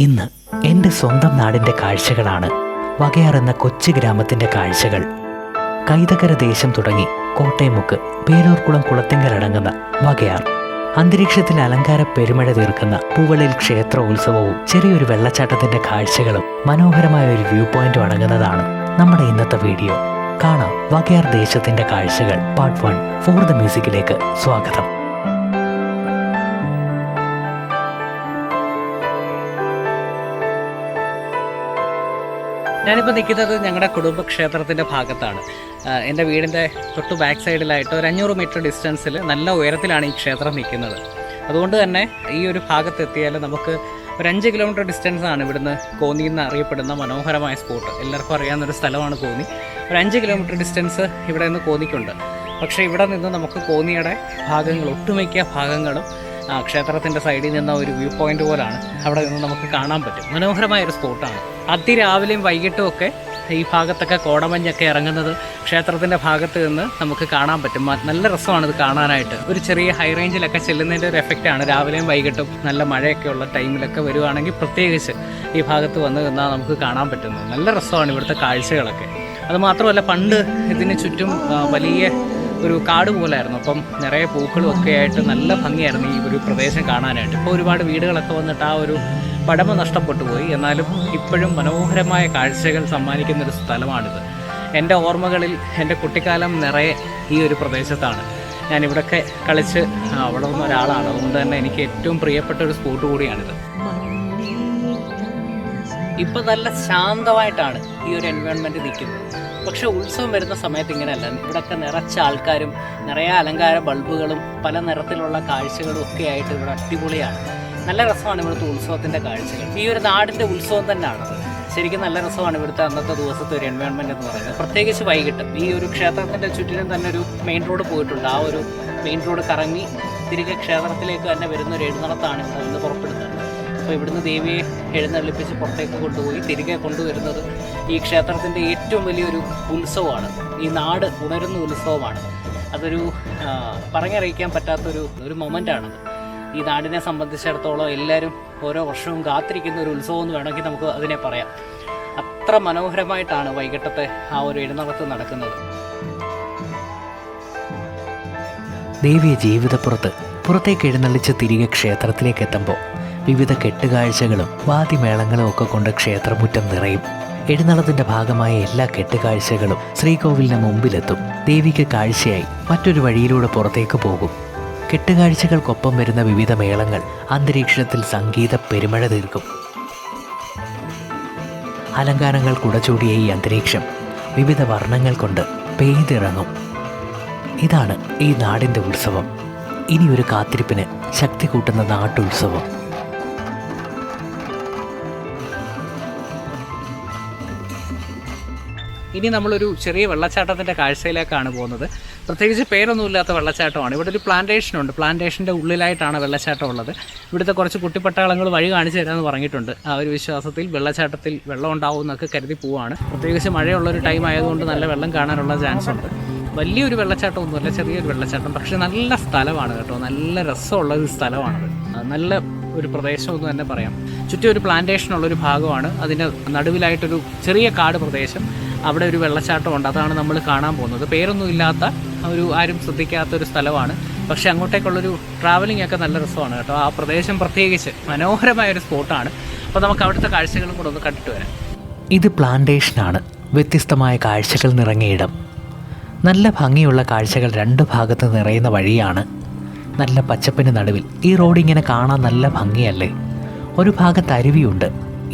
ഇന്ന് എൻ്റെ സ്വന്തം നാടിൻ്റെ കാഴ്ചകളാണ്. വകയാർ എന്ന കൊച്ചു ഗ്രാമത്തിൻ്റെ കാഴ്ചകൾ. കൈതകര ദേശം തുടങ്ങി കോട്ടയമുക്ക് പേരൂർക്കുളം കുളത്തിങ്കലടങ്ങുന്ന വകയാർ. അന്തരീക്ഷത്തിൽ അലങ്കാര പെരുമഴ തീർക്കുന്ന പൂവളിൽ ക്ഷേത്രോത്സവവും ചെറിയൊരു വെള്ളച്ചാട്ടത്തിൻ്റെ കാഴ്ചകളും മനോഹരമായ ഒരു വ്യൂ പോയിന്റും അടങ്ങുന്നതാണ് നമ്മുടെ ഇന്നത്തെ വീഡിയോ. കാണാം വകയാർ ദേശത്തിൻ്റെ കാഴ്ചകൾ പാർട്ട് 1 ഫോർ ദ മ്യൂസിക്കിലേക്ക് സ്വാഗതം. ഞാനിപ്പോൾ നിൽക്കുന്നത് ഞങ്ങളുടെ കുടുംബക്ഷേത്രത്തിൻ്റെ ഭാഗത്താണ്. എൻ്റെ വീടിൻ്റെ തൊട്ട് ബാക്ക് സൈഡിലായിട്ട് ഒരു 500 മീറ്റർ ഡിസ്റ്റൻസിൽ നല്ല ഉയരത്തിലാണ് ഈ ക്ഷേത്രം നിൽക്കുന്നത്. അതുകൊണ്ട് തന്നെ ഈ ഒരു ഭാഗത്തെത്തിയാൽ നമുക്ക് ഒരു 5 കിലോമീറ്റർ ഡിസ്റ്റൻസാണ് ഇവിടുന്ന് കോന്നി എന്ന് അറിയപ്പെടുന്ന മനോഹരമായ സ്പോട്ട്. എല്ലാവർക്കും അറിയാവുന്നൊരു സ്ഥലമാണ് കോന്നി. ഒരു 5 കിലോമീറ്റർ ഡിസ്റ്റൻസ് ഇവിടെ നിന്ന് കോന്നിക്കുണ്ട്. പക്ഷേ ഇവിടെ നിന്ന് നമുക്ക് കോന്നിയുടെ ഭാഗങ്ങൾ ഒട്ടുമിക്ക ഭാഗങ്ങളും ക്ഷേത്രത്തിൻ്റെ സൈഡിൽ നിന്ന ഒരു വ്യൂ പോയിൻ്റ് പോലാണ്. അവിടെ നിന്ന് നമുക്ക് കാണാൻ പറ്റും. മനോഹരമായൊരു സ്പോട്ടാണ്. അതിരാവിലെയും വൈകിട്ടും ഒക്കെ ഈ ഭാഗത്തൊക്കെ കോടമഞ്ഞൊക്കെ ഇറങ്ങുന്നത് ക്ഷേത്രത്തിൻ്റെ ഭാഗത്ത് നിന്ന് നമുക്ക് കാണാൻ പറ്റും. നല്ല രസമാണ് ഇത് കാണാനായിട്ട്. ഒരു ചെറിയ ഹൈ റേഞ്ചിലൊക്കെ ചെല്ലുന്നതിൻ്റെ ഒരു എഫക്റ്റാണ്. രാവിലെയും വൈകിട്ടും നല്ല മഴയൊക്കെ ഉള്ള ടൈമിലൊക്കെ വരുവാണെങ്കിൽ പ്രത്യേകിച്ച് ഈ ഭാഗത്ത് വന്ന് നിന്നാൽ നമുക്ക് കാണാൻ പറ്റുന്നത്. നല്ല രസമാണ് ഇവിടുത്തെ കാഴ്ചകളൊക്കെ. അതുമാത്രമല്ല, പണ്ട് ഇതിന് ചുറ്റും വലിയ ഒരു കാട് പോലായിരുന്നു. അപ്പം നിറയെ പൂക്കളും ഒക്കെ ആയിട്ട് നല്ല ഭംഗിയായിരുന്നു ഈ ഒരു പ്രദേശം കാണാനായിട്ട്. ഇപ്പോൾ ഒരുപാട് വീടുകളൊക്കെ വന്നിട്ട് ആ ഒരു പടമ നഷ്ടപ്പെട്ടു പോയി. എന്നാലും ഇപ്പോഴും മനോഹരമായ കാഴ്ചകൾ സമ്മാനിക്കുന്നൊരു സ്ഥലമാണിത്. എൻ്റെ ഓർമ്മകളിൽ എൻ്റെ കുട്ടിക്കാലം നിറയെ ഈ ഒരു പ്രദേശത്താണ്. ഞാനിവിടെയൊക്കെ കളിച്ച് വളർന്ന ഒരാളാണ്. അതുകൊണ്ട് തന്നെ എനിക്ക് ഏറ്റവും പ്രിയപ്പെട്ട ഒരു സ്പോട്ട് കൂടിയാണിത്. ഇപ്പം നല്ല ശാന്തമായിട്ടാണ് ഈ ഒരു എൻവയോൺമെൻറ്റ് നിൽക്കുന്നത്. പക്ഷെ ഉത്സവം വരുന്ന സമയത്ത് ഇങ്ങനെയല്ല. ഇവിടെയൊക്കെ നിറച്ച ആൾക്കാരും നിറയെ അലങ്കാര ബൾബുകളും പല നിറത്തിലുള്ള കാഴ്ചകളും ഒക്കെ ആയിട്ട് ഇവിടെ അടിപൊളിയാണ്. നല്ല രസമാണ് ഇവിടുത്തെ ഉത്സവത്തിൻ്റെ കാഴ്ചകൾ. ഈ ഒരു നാടിൻ്റെ ഉത്സവം തന്നെയാണത്. ശരിക്കും നല്ല രസമാണ് ഇവിടുത്തെ അന്നത്തെ ദിവസത്തെ ഒരു എൻവയോൺമെൻറ്റ് എന്ന് പറയുന്നത്. പ്രത്യേകിച്ച് വൈകിട്ട് ഈ ഒരു ക്ഷേത്രത്തിൻ്റെ ചുറ്റിനും തന്നെ ഒരു മെയിൻ റോഡ് പോയിട്ടുണ്ട്. ആ ഒരു മെയിൻ റോഡ് കറങ്ങി തിരികെ ക്ഷേത്രത്തിലേക്ക് തന്നെ വരുന്ന ഒരു എഴുന്നള്ളത്താണ് ഇവിടെ നിന്ന് പുറപ്പെടുന്നത്. അപ്പോൾ ഇവിടുന്ന് ദേവിയെ എഴുന്നള്ളിപ്പിച്ച് പുറത്തേക്ക് കൊണ്ടുപോയി തിരികെ കൊണ്ടുവരുന്നത് ഈ ക്ഷേത്രത്തിൻ്റെ ഏറ്റവും വലിയൊരു ഉത്സവമാണ്. ഈ നാട് ഉണരുന്ന ഉത്സവമാണ്. അതൊരു പറഞ്ഞറിയിക്കാൻ പറ്റാത്തൊരു മൊമെൻ്റാണത്. ഈ നാടിനെ സംബന്ധിച്ചിടത്തോളം എല്ലാവരും ഓരോ വർഷവും കാത്തിരിക്കുന്ന ഒരു ഉത്സവം എന്ന് വേണമെങ്കിൽ നമുക്ക് അതിനെ പറയാം. അത്ര മനോഹരമായിട്ടാണ് വൈകിട്ടത്തെ ആ ഒരു എഴുന്നള്ളത്ത് നടക്കുന്നത്. ദേവിയെ പുറത്തേക്ക് എഴുന്നള്ളിച്ച് തിരികെ ക്ഷേത്രത്തിലേക്ക് എത്തുമ്പോൾ വിവിധ കെട്ടുകാഴ്ചകളും വാദ്യമേളങ്ങളും ഒക്കെ കൊണ്ട് ക്ഷേത്രമുറ്റം നിറയും. എഴുന്നള്ളത്തിൻ്റെ ഭാഗമായ എല്ലാ കെട്ടുകാഴ്ചകളും ശ്രീകോവിലിന് മുമ്പിലെത്തും. ദേവിക്ക് കാഴ്ചയായി മറ്റൊരു വഴിയിലൂടെ പുറത്തേക്ക് പോകും. കെട്ടുകാഴ്ചകൾക്കൊപ്പം വരുന്ന വിവിധ മേളങ്ങൾ അന്തരീക്ഷത്തിൽ സംഗീത പെരുമഴ തീർക്കും. അലങ്കാരങ്ങൾ കുടചൂടിയ ഈ അന്തരീക്ഷം വിവിധ വർണ്ണങ്ങൾ കൊണ്ട് പെയ്തിറങ്ങും. ഇതാണ് ഈ നാടിൻ്റെ ഉത്സവം. ഇനിയൊരു കാത്തിരിപ്പിന് ശക്തി കൂട്ടുന്ന നാട്ടുത്സവം. ഇനി നമ്മളൊരു ചെറിയ വെള്ളച്ചാട്ടത്തിൻ്റെ കാഴ്ചയിലേക്കാണ് പോകുന്നത്. പ്രത്യേകിച്ച് പേരൊന്നുമില്ലാത്ത വെള്ളച്ചാട്ടമാണ്. ഇവിടെ ഒരു പ്ലാന്റേഷനുണ്ട്. പ്ലാന്റേഷൻ്റെ ഉള്ളിലായിട്ടാണ് വെള്ളച്ചാട്ടം ഉള്ളത്. ഇവിടുത്തെ കുറച്ച് കുട്ടിപ്പട്ടാളങ്ങൾ വഴി കാണിച്ചു തരാമെന്ന് പറഞ്ഞിട്ടുണ്ട്. ആ ഒരു വിശ്വാസത്തിൽ വെള്ളച്ചാട്ടത്തിൽ വെള്ളം ഉണ്ടാവും എന്നൊക്കെ കരുതി പോവാണ്. പ്രത്യേകിച്ച് മഴയുള്ളൊരു ടൈം ആയതുകൊണ്ട് നല്ല വെള്ളം കാണാനുള്ള ചാൻസ് ഉണ്ട്. വലിയൊരു വെള്ളച്ചാട്ടമൊന്നുമല്ല, ചെറിയൊരു വെള്ളച്ചാട്ടം. പക്ഷേ നല്ല സ്ഥലമാണ് കേട്ടോ. നല്ല രസമുള്ളൊരു സ്ഥലമാണത്. നല്ല ഒരു പ്രദേശമെന്ന് തന്നെ പറയാം. ചുറ്റും ഒരു പ്ലാന്റേഷനുള്ളൊരു ഭാഗമാണ്. അതിൻ്റെ നടുവിലായിട്ടൊരു ചെറിയ കാട് പ്രദേശം. അവിടെ ഒരു വെള്ളച്ചാട്ടമുണ്ട്. അതാണ് നമ്മൾ കാണാൻ പോകുന്നത്. പേരൊന്നുമില്ലാത്ത ആരും ശ്രദ്ധിക്കാത്തൊരു സ്ഥലമാണ്. പക്ഷേ അങ്ങോട്ടേക്കുള്ളൊരു ട്രാവലിംഗ് ഒക്കെ നല്ല രസമാണ് കേട്ടോ. ആ പ്രദേശം പ്രത്യേകിച്ച് മനോഹരമായൊരു സ്പോട്ടാണ്. അപ്പോൾ നമുക്ക് അവിടുത്തെ കാഴ്ചകളും കൂടെ ഒന്ന് കണ്ടിട്ട് വരാം. ഇത് പ്ലാന്റേഷനാണ്. വ്യത്യസ്തമായ കാഴ്ചകൾ നിറങ്ങിയ ഇടം. നല്ല ഭംഗിയുള്ള കാഴ്ചകൾ രണ്ട് ഭാഗത്ത് നിറയുന്ന വഴിയാണ്. നല്ല പച്ചപ്പിന് നടുവിൽ ഈ റോഡ് ഇങ്ങനെ കാണാൻ നല്ല ഭംഗിയല്ലേ. ഒരു ഭാഗത്ത് അരുവിയുണ്ട്.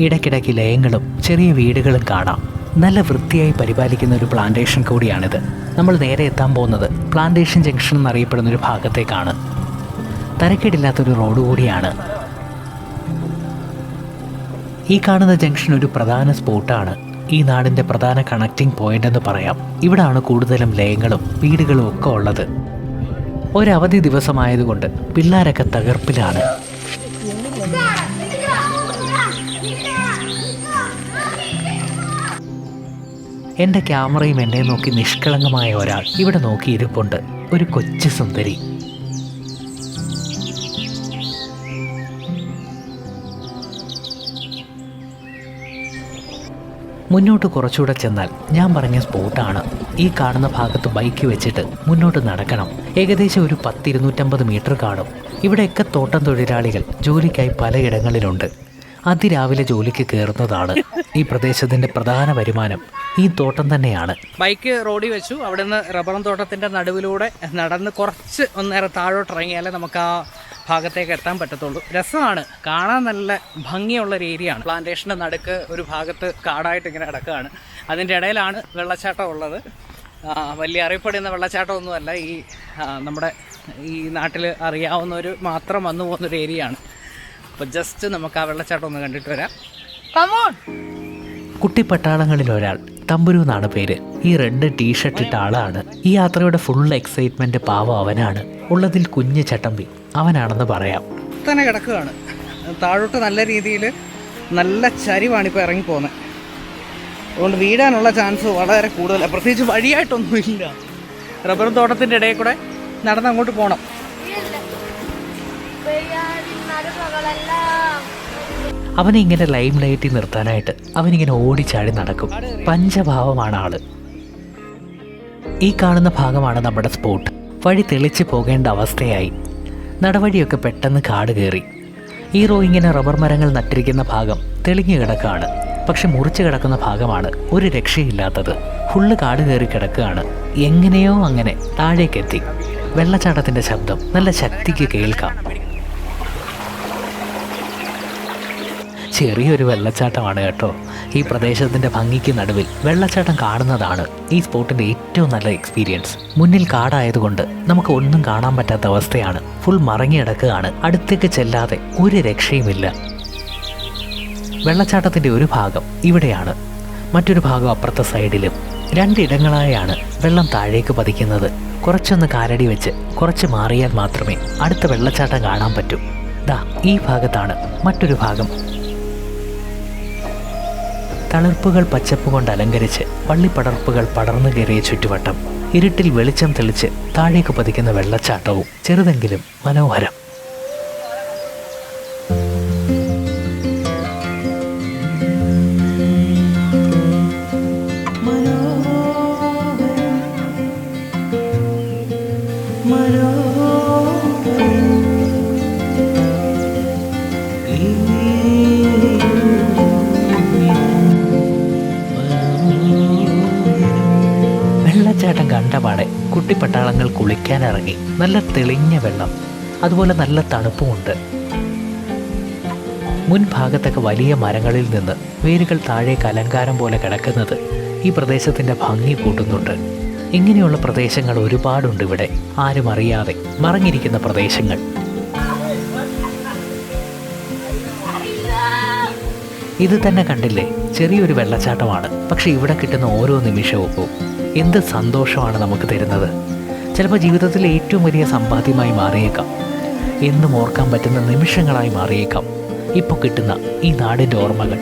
ഇടയ്ക്കിടയ്ക്ക് ലയങ്ങളും ചെറിയ വീടുകളും കാണാം. നല്ല വൃത്തിയായി പരിപാലിക്കുന്ന ഒരു പ്ലാന്റേഷൻ കൂടിയാണിത്. നമ്മൾ നേരെ എത്താൻ പോകുന്നത് പ്ലാന്റേഷൻ ജംഗ്ഷൻ എന്നറിയപ്പെടുന്നൊരു ഭാഗത്തേക്കാണ്. തരക്കേടില്ലാത്തൊരു റോഡ് കൂടിയാണ്. ഈ കാണുന്ന ജംഗ്ഷൻ ഒരു പ്രധാന സ്പോട്ടാണ്. ഈ നാടിൻ്റെ പ്രധാന കണക്റ്റിംഗ് പോയിന്റ് എന്ന് പറയാം. ഇവിടാണ് കൂടുതലും ലയങ്ങളും വീടുകളും ഒക്കെ ഉള്ളത്. ഒരവധി ദിവസമായതുകൊണ്ട് പിള്ളേരൊക്കെ തകർപ്പിലാണ്. എൻ്റെ ക്യാമറയും എന്നെ നോക്കി നിഷ്കളങ്കമായ ഒരാൾ ഇവിടെ നോക്കിയിരിപ്പുണ്ട്. ഒരു കൊച്ചു സുന്ദരി. മുന്നോട്ട് കുറച്ചുകൂടെ ചെന്നാൽ ഞാൻ പറഞ്ഞ സ്പോട്ടാണ്. ഈ കാണുന്ന ഭാഗത്ത് ബൈക്ക് വെച്ചിട്ട് മുന്നോട്ട് നടക്കണം. ഏകദേശം ഒരു 250 മീറ്റർ കാണും. ഇവിടെയൊക്കെ തോട്ടം തൊഴിലാളികൾ ജോലിക്കായി പലയിടങ്ങളിലുണ്ട്. അതിരാവിലെ ജോലിക്ക് കയറുന്നതാണ്. ഈ പ്രദേശത്തിൻ്റെ പ്രധാന വരുമാനം ഈ തോട്ടം തന്നെയാണ്. ബൈക്ക് റോഡിൽ വെച്ചു. അവിടെ നിന്ന് റബ്ബറും തോട്ടത്തിൻ്റെ നടുവിലൂടെ നടന്ന് കുറച്ച് ഒന്നേറെ താഴോട്ട് ഇറങ്ങിയാലേ നമുക്ക് ആ ഭാഗത്തേക്ക് എത്താൻ പറ്റത്തുള്ളൂ. രസമാണ്, കാണാൻ നല്ല ഭംഗിയുള്ളൊരു ഏരിയയാണ്. പ്ലാന്റേഷൻ്റെ നടുക്ക് ഒരു ഭാഗത്ത് കാടായിട്ട് ഇങ്ങനെ കിടക്കുകയാണ്. അതിൻ്റെ ഇടയിലാണ് വെള്ളച്ചാട്ടം ഉള്ളത്. വലിയ അറിയപ്പെടുന്ന വെള്ളച്ചാട്ടമൊന്നുമല്ല, ഈ നമ്മുടെ ഈ നാട്ടിൽ അറിയാവുന്നവർ മാത്രം വന്നു പോകുന്നൊരു ഏരിയയാണ്. അപ്പോൾ ജസ്റ്റ് നമുക്ക് ആ വെള്ളച്ചാട്ടം ഒന്ന് കണ്ടിട്ട് വരാം. കുട്ടിപ്പട്ടാളങ്ങളിൽ ഒരാൾ, തമ്പുരു എന്നാണ് പേര്. ഈ റെഡ് ടീഷർട്ട് ഇട്ട ആളാണ്. ഈ യാത്രയുടെ ഫുൾ എക്സൈറ്റ്മെൻറ്റ് പാവം അവനാണ്. ഉള്ളതിൽ കുഞ്ഞ് ചട്ടമ്പി അവനാണെന്ന് പറയാം. തന്നെ കിടക്കുകയാണ്. താഴോട്ട് നല്ല രീതിയിൽ നല്ല ചരിവാണിപ്പോൾ ഇറങ്ങിപ്പോകുന്നത്. അതുകൊണ്ട് വീഴാനുള്ള ചാൻസ് വളരെ കൂടുതലാണ്. പ്രത്യേകിച്ച് വഴിയായിട്ടൊന്നുമില്ല. റബ്ബർ തോട്ടത്തിൻ്റെ ഇടയിൽ കൂടെ നടന്ന് അങ്ങോട്ട് പോകണം. അവനെ ഇങ്ങനെ ലൈം ലൈറ്റിൽ നിർത്താനായിട്ട് അവനിങ്ങനെ ഓടിച്ചാടി നടക്കും. പഞ്ചഭാവമാണ് ആള്. ഈ കാണുന്ന ഭാഗമാണ് നമ്മുടെ സ്പോട്ട്. വഴി തെളിച്ച് പോകേണ്ട അവസ്ഥയായി. നടവഴിയൊക്കെ പെട്ടെന്ന് കാട് കയറി. ഈ റോ ഇങ്ങനെ റബ്ബർ മരങ്ങൾ നട്ടിരിക്കുന്ന ഭാഗം തെളിഞ്ഞു കിടക്കുകയാണ്. പക്ഷെ മുറിച്ച് കിടക്കുന്ന ഭാഗമാണ് ഒരു രക്ഷയില്ലാത്തത്. ഫുള്ള് കാട് കയറി കിടക്കുകയാണ്. എങ്ങനെയോ അങ്ങനെ താഴേക്കെത്തി. വെള്ളച്ചാട്ടത്തിൻ്റെ ശബ്ദം നല്ല ശക്തിക്ക് കേൾക്കാം. ചെറിയൊരു വെള്ളച്ചാട്ടമാണ് കേട്ടോ. ഈ പ്രദേശത്തിൻ്റെ ഭംഗിക്ക് നടുവിൽ വെള്ളച്ചാട്ടം കാണുന്നതാണ് ഈ സ്പോട്ടിൻ്റെ ഏറ്റവും നല്ല എക്സ്പീരിയൻസ്. മുന്നിൽ കാടായതുകൊണ്ട് നമുക്ക് ഒന്നും കാണാൻ പറ്റാത്ത അവസ്ഥയാണ്. ഫുൾ മറങ്ങിക്കിടക്കുകയാണ്. അടുത്തേക്ക് ചെല്ലാതെ ഒരു രക്ഷയുമില്ല. വെള്ളച്ചാട്ടത്തിൻ്റെ ഒരു ഭാഗം ഇവിടെയാണ്, മറ്റൊരു ഭാഗം അപ്പുറത്തെ സൈഡിലും. രണ്ടിടങ്ങളായാണ് വെള്ളം താഴേക്ക് പതിക്കുന്നത്. കുറച്ചൊന്ന് കാലടി വെച്ച് കുറച്ച് മാറിയാൽ മാത്രമേ അടുത്ത വെള്ളച്ചാട്ടം കാണാൻ പറ്റൂ. ദാ ഈ ഭാഗത്താണ് മറ്റൊരു ഭാഗം. തളിർപ്പുകൾ പച്ചപ്പ് കൊണ്ട് അലങ്കരിച്ച് വള്ളിപ്പടർപ്പുകൾ പടർന്നു കയറിയ ചുറ്റുവട്ടം. ഇരുട്ടിൽ വെളിച്ചം തെളിച്ച് താഴേക്ക് പതിക്കുന്ന വെള്ളച്ചാട്ടവും ചെറുതെങ്കിലും മനോഹരം. വെള്ളച്ചാട്ടം കണ്ടപാടെ കുട്ടിപ്പട്ടാളങ്ങൾ കുളിക്കാനിറങ്ങി. നല്ല തെളിഞ്ഞ വെള്ളം, അതുപോലെ നല്ല തണുപ്പുമുണ്ട്. മുൻഭാഗത്തൊക്കെ വലിയ മരങ്ങളിൽ നിന്ന് വേരുകൾ താഴേക്ക് അലങ്കാരം പോലെ കിടക്കുന്നത് ഈ പ്രദേശത്തിൻ്റെ ഭംഗി കൂട്ടുന്നുണ്ട്. ഇങ്ങനെയുള്ള പ്രദേശങ്ങൾ ഒരുപാടുണ്ട് ഇവിടെ, ആരും അറിയാതെ മറഞ്ഞിരിക്കുന്ന പ്രദേശങ്ങൾ. ഇത് തന്നെ കണ്ടില്ലേ, ചെറിയൊരു വെള്ളച്ചാട്ടമാണ്. പക്ഷെ ഇവിടെ കിട്ടുന്ന ഓരോ നിമിഷവും എന്ത് സന്തോഷമാണ് നമുക്ക് തരുന്നത്. ചിലപ്പോൾ ജീവിതത്തിലെ ഏറ്റവും വലിയ സമ്പാദ്യമായി മാറിയേക്കാം, എന്നും ഓർക്കാൻ പറ്റുന്ന നിമിഷങ്ങളായി മാറിയേക്കാം ഇപ്പോൾ കിട്ടുന്ന ഈ നാടിൻ്റെ ഓർമ്മകൾ.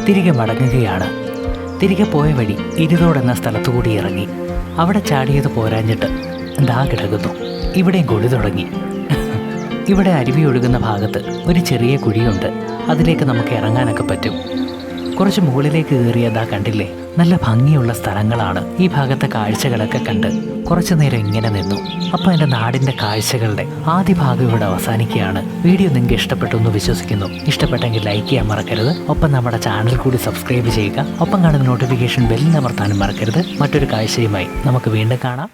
തിരികെ മടങ്ങുകയാണ്. തിരികെ പോയ വഴി ഇരുതോട് എന്ന സ്ഥലത്തുകൂടി ഇറങ്ങി. അവിടെ ചാടിയത് പോരാഞ്ഞിട്ട് ദാ കിടക്കുന്നു. ഇവിടെയും കുഴി തുടങ്ങി. ഇവിടെ അരുവി ഒഴുകുന്ന ഭാഗത്ത് ഒരു ചെറിയ കുഴിയുണ്ട്. അതിലേക്ക് നമുക്ക് ഇറങ്ങാനൊക്കെ പറ്റും. കുറച്ച് മുകളിലേക്ക് കയറിയതാ കണ്ടില്ലേ, നല്ല ഭംഗിയുള്ള സ്ഥലങ്ങളാണ്. ഈ ഭാഗത്തെ കാഴ്ചകളൊക്കെ കണ്ട് കുറച്ചു നേരം ഇങ്ങനെ നിന്നു. അപ്പോൾ എൻ്റെ നാടിൻ്റെ കാഴ്ചകളുടെ ആദ്യ ഭാഗം ഇവിടെ അവസാനിക്കുകയാണ്. വീഡിയോ നിങ്ങൾക്ക് ഇഷ്ടപ്പെട്ടു എന്ന് വിശ്വസിക്കുന്നു. ഇഷ്ടപ്പെട്ടെങ്കിൽ ലൈക്ക് ചെയ്യാൻ മറക്കരുത്. ഒപ്പം നമ്മുടെ ചാനൽ കൂടി സബ്സ്ക്രൈബ് ചെയ്യുക. ഒപ്പം കാണുന്ന നോട്ടിഫിക്കേഷൻ ബെല്ലിൽ അമർത്താനും മറക്കരുത്. മറ്റൊരു കാഴ്ചയുമായി നമുക്ക് വീണ്ടും കാണാം.